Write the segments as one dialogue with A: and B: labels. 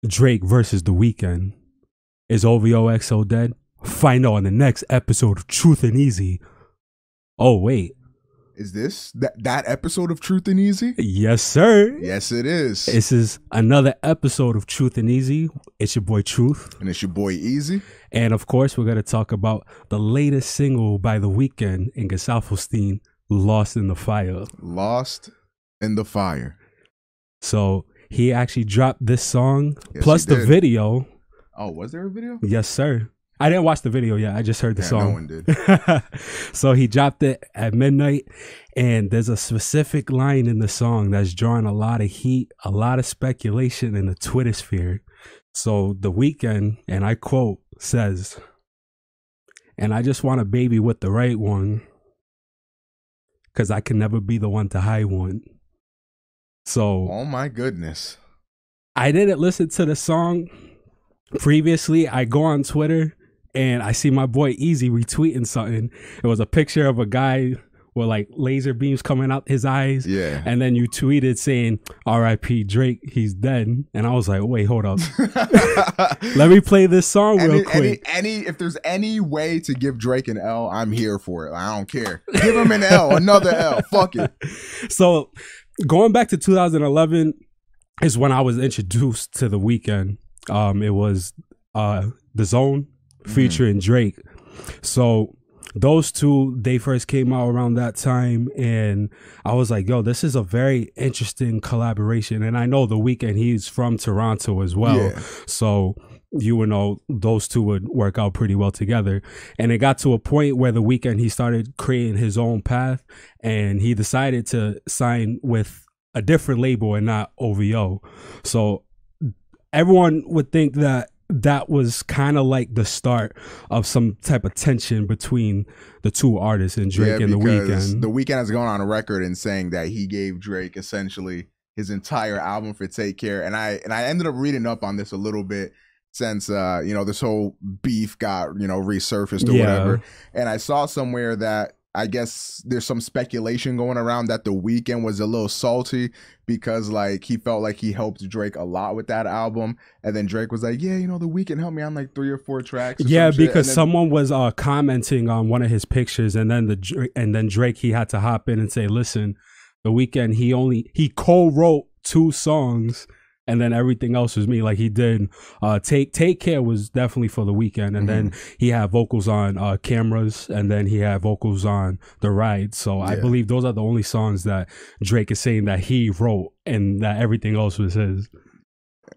A: Drake versus The Weeknd. Is OVOXO dead? Find out on the next episode of Truth and Eazy. Oh, wait.
B: Is this that episode of Truth and Eazy?
A: Yes, sir.
B: Yes, it is.
A: This is another episode of Truth and Eazy. It's your boy Truth.
B: And it's your boy Eazy.
A: And of course, we're going to talk about the latest single by The Weeknd and Gesaffelstein, Lost in the Fire.
B: Lost in the Fire.
A: So he actually dropped this song,
B: Yes,
A: plus
B: he
A: the
B: did.
A: video.
B: Oh, was there a video?
A: Yes, sir. I didn't watch the video yet. I just heard the
B: Yeah,
A: song.
B: no one did.
A: So he dropped it at midnight, and there's a specific line in the song that's drawing a lot of heat, a lot of speculation in the Twitter sphere. So The Weeknd, and I quote, says, "And I just want a baby with the right one, because I can never be the one to hide one." So
B: Oh my goodness.
A: I didn't listen to the song previously. I go on Twitter and I see my boy Eazy retweeting something. It was a picture of a guy with like laser beams coming out his eyes.
B: Yeah.
A: And then you tweeted saying, "R.I.P. Drake, he's dead." And I was like, wait, hold up. Let me play this song real quick.
B: If there's any way to give Drake an L, I'm here for it. I don't care. Give him an L, another L. Fuck it.
A: So going back to 2011 is when I was introduced to The Weeknd. It was The Zone featuring Drake. So those two, they first came out around that time, and I was like, yo, this is a very interesting collaboration. And I know The Weeknd, he's from Toronto as well.
B: Yeah.
A: So you would know those two would work out pretty well together. And it got to a point where The Weeknd, he started creating his own path, and he decided to sign with a different label and not OVO. So everyone would think that that was kind of like the start of some type of tension between the two artists, and Drake and The Weeknd.
B: The Weeknd has gone on record in saying that he gave Drake essentially his entire album for Take Care, and I ended up reading up on this a little bit since this whole beef got resurfaced or whatever, and I saw somewhere that I guess there's some speculation going around that The Weeknd was a little salty because like he felt like he helped Drake a lot with that album, and then Drake was like, yeah, The Weeknd helped me on like 3 or 4 tracks.
A: Yeah, because someone was commenting on one of his pictures, and then Drake, he had to hop in and say, listen, The Weeknd, he co-wrote 2 songs, and then everything else was me. Like he did Take Care was definitely for The Weeknd, and then he had vocals on Cameras, and then he had vocals on The Ride. So I believe those are the only songs that Drake is saying that he wrote, and that everything else was his.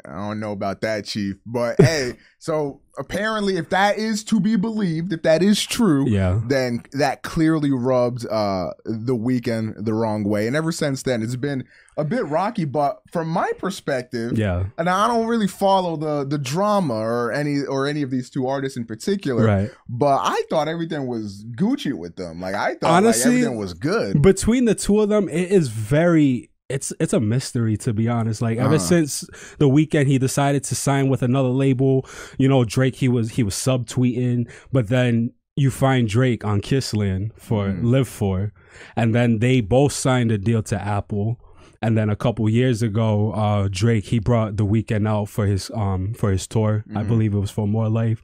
B: I don't know about that, Chief, but hey, so apparently if that is to be believed, if that is true, then that clearly rubbed The Weeknd the wrong way. And ever since then, it's been a bit rocky, but from my perspective, and I don't really follow the drama or any of these two artists in particular, but I thought everything was Gucci with them. Like I thought honestly, everything was good.
A: Between the two of them, it is very... It's a mystery, to be honest. Like ever since The Weeknd, he decided to sign with another label, Drake, he was subtweeting, but then you find Drake on Kissland for Live For, and then they both signed a deal to Apple. And then a couple years ago, Drake, he brought The Weeknd out for his tour. I believe it was for More Life.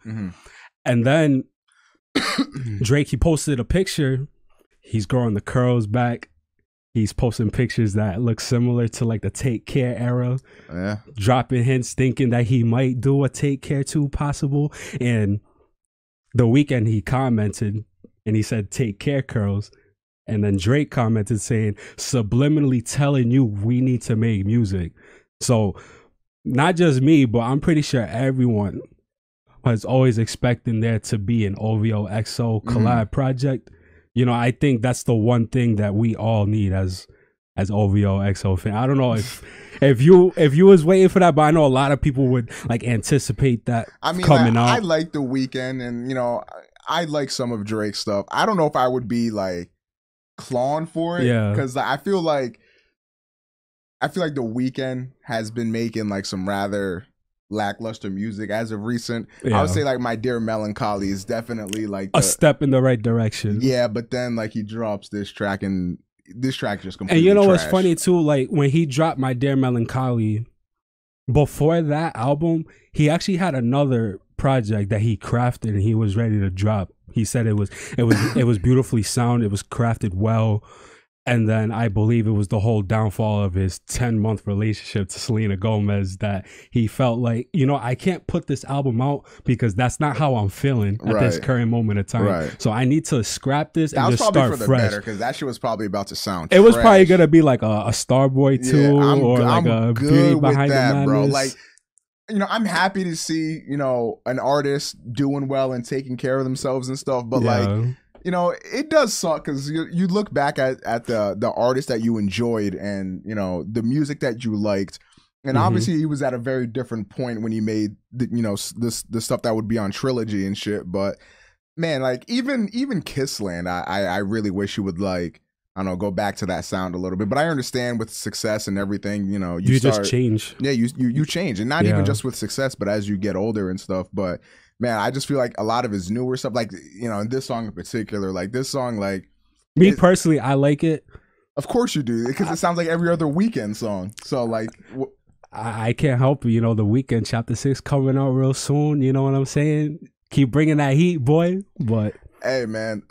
A: And then Drake, he posted a picture. He's growing the curls back. He's posting pictures that look similar to like the Take Care era, dropping hints, thinking that he might do a Take Care 2 possible. And The Weeknd, he commented and he said, "Take care, curls." And then Drake commented saying, subliminally telling you we need to make music. So not just me, but I'm pretty sure everyone was always expecting there to be an OVOXO collab project. I think that's the one thing that we all need as OVOXO fan. I don't know if you was waiting for that, but I know a lot of people would like anticipate that coming out.
B: I like The Weeknd, and I like some of Drake's stuff. I don't know if I would be like clawing for it, because I feel like The Weeknd has been making like some rather lackluster music as of recent. I would say like My Dear Melancholy is definitely like
A: a step in the right direction.
B: Yeah, but then like he drops this track, and this track just completely
A: and
B: trash.
A: What's funny too, like when he dropped My Dear Melancholy, before that album, he actually had another project that he crafted and he was ready to drop. He said it was beautifully sound, it was crafted well. And then I believe it was the whole downfall of his 10-month relationship to Selena Gomez that he felt like, you know, I can't put this album out because that's not how I'm feeling at this current moment of time. Right. So I need to scrap this and just start fresh.
B: Because that shit was probably about to sound
A: It was probably going to be like a Starboy 2 or like a Beauty Behind the Madness. Bro.
B: Like, you know, I'm happy to see, you know, an artist doing well and taking care of themselves and stuff. But like, you know, it does suck because you look back at the artist that you enjoyed and, you know, the music that you liked. And obviously he was at a very different point when he made, you know, the stuff that would be on Trilogy and shit. But, man, like, even Kissland, I really wish you would, like, I don't know, go back to that sound a little bit. But I understand with success and everything, you know.
A: You just change.
B: Yeah, you change. And not even just with success, but as you get older and stuff. But man, I just feel like a lot of his newer stuff, like, you know, this song in particular, like this song, like
A: me personally, I like it.
B: Of course you do, because it sounds like every other Weeknd song. So like,
A: I can't help it. You know, the Weeknd Chapter 6 coming out real soon. You know what I'm saying? Keep bringing that heat, boy. But
B: hey, man.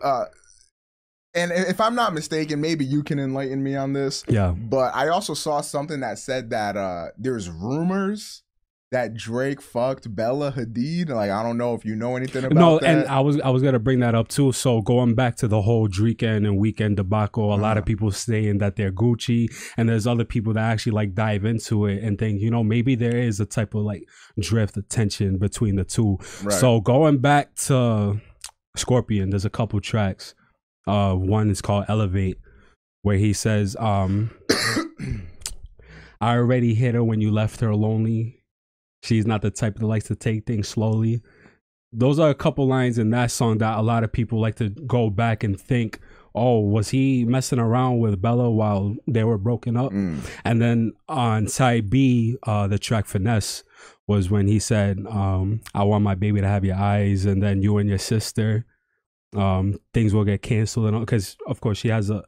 B: And if I'm not mistaken, maybe you can enlighten me on this.
A: Yeah.
B: But I also saw something that said that there's rumors that Drake fucked Bella Hadid. Like, I don't know if you know anything about that.
A: And I was gonna bring that up too. So going back to the whole Drake and Weeknd debacle, a lot of people saying that they're Gucci, and there's other people that actually like dive into it and think, you know, maybe there is a type of like drift of tension between the two. Right. So going back to Scorpion, there's a couple tracks. One is called Elevate, where he says, I already hit her when you left her lonely. She's not the type that likes to take things slowly. Those are a couple lines in that song that a lot of people like to go back and think, oh, was he messing around with Bella while they were broken up? And then on side B, the track Finesse was when he said, I want my baby to have your eyes, and then you and your sister, things will get canceled. And because, of course, she has a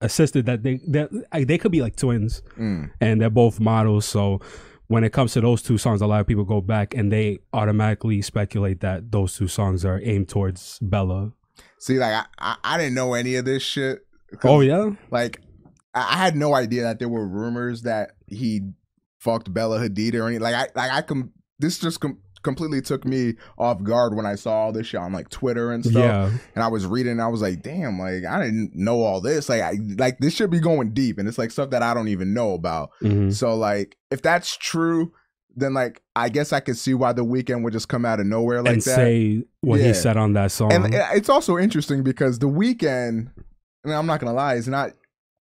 A: sister that they could be like twins, and they're both models. So when it comes to those two songs, a lot of people go back and they automatically speculate that those two songs are aimed towards Bella.
B: See, like, I didn't know any of this shit.
A: Oh, yeah?
B: Like, I had no idea that there were rumors that he fucked Bella Hadid or anything. This just completely took me off guard when I saw all this shit on like Twitter and stuff.
A: Yeah.
B: And I was reading and I was like, damn, like, I didn't know all this. Like, this should be going deep, and it's like stuff that I don't even know about. So like, if that's true, then like, I guess I could see why The Weeknd would just come out of nowhere like
A: and
B: that.
A: Say what he said on that song.
B: And it's also interesting because The Weeknd, I mean, I'm not gonna lie, is not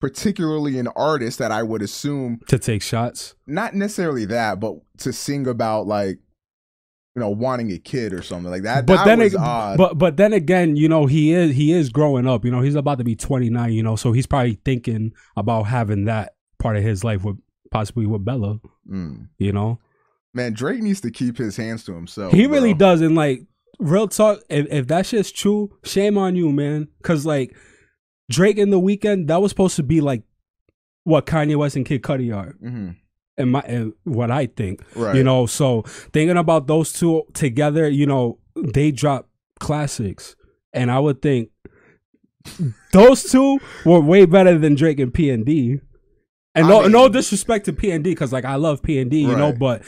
B: particularly an artist that I would assume
A: to take shots. Not
B: necessarily that, but to sing about, like, you know, wanting a kid or something like that.
A: But
B: that was odd.
A: But then again, you know, he is growing up. You know, he's about to be 29. You know, so he's probably thinking about having that part of his life with possibly with Bella. You know,
B: man, Drake needs to keep his hands to himself.
A: He really does. And like, real talk, if that shit's true, shame on you, man. Because like, Drake and The Weeknd, that was supposed to be like what Kanye West and Kid Cudi are. And what I think, you know, so thinking about those two together, you know, they drop classics, and I would think those two were way better than Drake and P&D. And no disrespect to P&D, because like, I love P&D, you know, but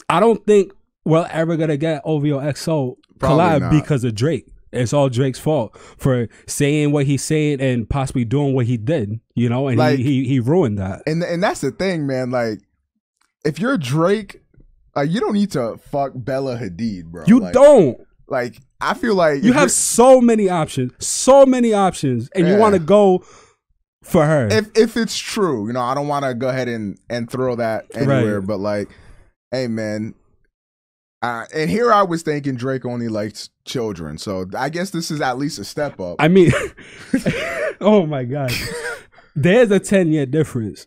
A: I don't think we're ever gonna get OVOXO collab because of Drake. It's all Drake's fault for saying what he's saying and possibly doing what he did, you know, and like, he ruined that.
B: And that's the thing, man. Like, if you're Drake, you don't need to fuck Bella Hadid, bro.
A: You don't.
B: Like, I feel like
A: you have so many options, and you want to go for her.
B: If it's true, you know, I don't want to go ahead and throw that anywhere, but like, hey, man. And here I was thinking Drake only likes children, so I guess this is at least a step up.
A: I mean, oh my God, there's a 10-year difference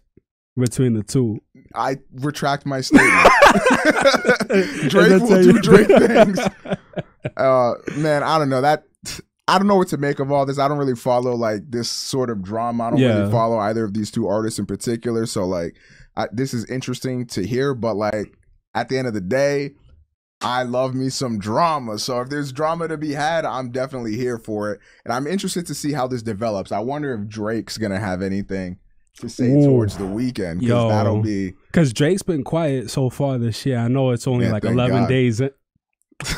A: between the two.
B: I retract my statement. Drake will do Drake things. Man, I don't know that. I don't know what to make of all this. I don't really follow like this sort of drama. I don't really follow either of these two artists in particular. So like, this is interesting to hear, but like, at the end of the day, I love me some drama. So if there's drama to be had, I'm definitely here for it. And I'm interested to see how this develops. I wonder if Drake's going to have anything to say towards the Weeknd. Because that'll be...
A: Because Drake's been quiet so far this year. I know it's only like 11 days in.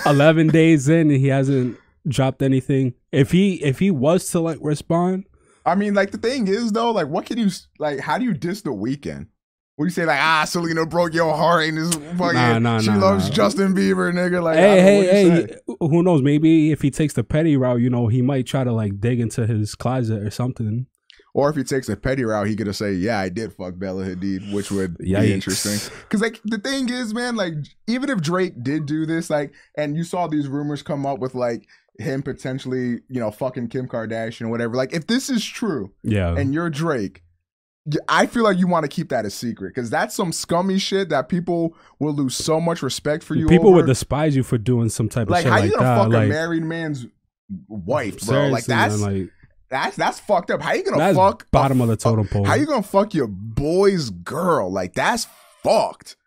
A: 11 days in and he hasn't dropped anything. If he was to like respond...
B: I mean, like, the thing is, though, like, what can you... Like, how do you diss the Weeknd? What do you say, like, Selena broke your heart and this fucking she loves Justin Bieber, nigga. Like,
A: hey, who knows? Maybe if he takes the petty route, you know, he might try to like dig into his closet or something.
B: Or if he takes the petty route, he could say, yeah, I did fuck Bella Hadid, which would be interesting. Because, like, the thing is, man, like, even if Drake did do this, like, and you saw these rumors come up with, like, him potentially, you know, fucking Kim Kardashian or whatever. Like, if this is true, and you're Drake, I feel like you want to keep that a secret because that's some scummy shit that people will lose so much respect for you.
A: People would despise you for doing some type of shit like that. How you
B: gonna fuck a married man's wife, bro? Like that's fucked up. How you gonna fuck
A: bottom of the totem pole?
B: How you gonna fuck your boy's girl? Like that's fucked.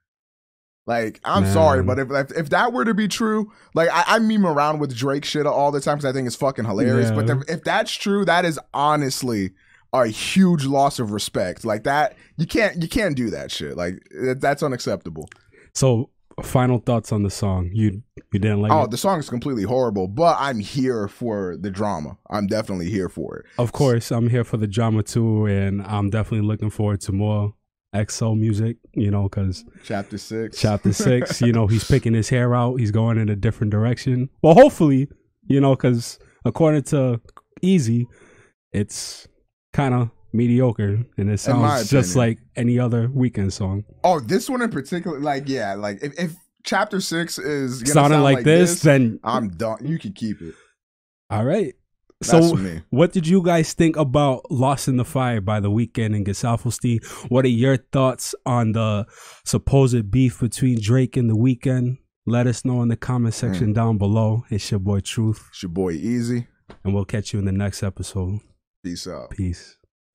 B: Like I'm sorry, but if that were to be true, like I meme around with Drake shit all the time because I think it's fucking hilarious. But if that's true, that is honestly a huge loss of respect. Like that, you can't do that shit. Like that's unacceptable.
A: So, final thoughts on the song? You didn't like it?
B: Oh, the song is completely horrible, but I'm here for the drama. I'm definitely here for it.
A: Of course, I'm here for the drama too, and I'm definitely looking forward to more XO music, you know, because
B: Chapter 6,
A: you know, he's picking his hair out. He's going in a different direction. Well, hopefully, you know, because according to Eazy, it's kind of mediocre and it sounds just like any other Weeknd song.
B: Oh, this one in particular, like, yeah, like if Chapter 6 is gonna
A: sounding like this, then
B: I'm done. You can keep it.
A: All right. So what did you guys think about Lost in the Fire by The Weeknd and Gesaffelstein? What are your thoughts on the supposed beef between Drake and The Weeknd? Let us know in the comment section down below. It's your boy Truth.
B: It's your boy Eazy.
A: And we'll catch you in the next episode.
B: Peace out.
A: Peace.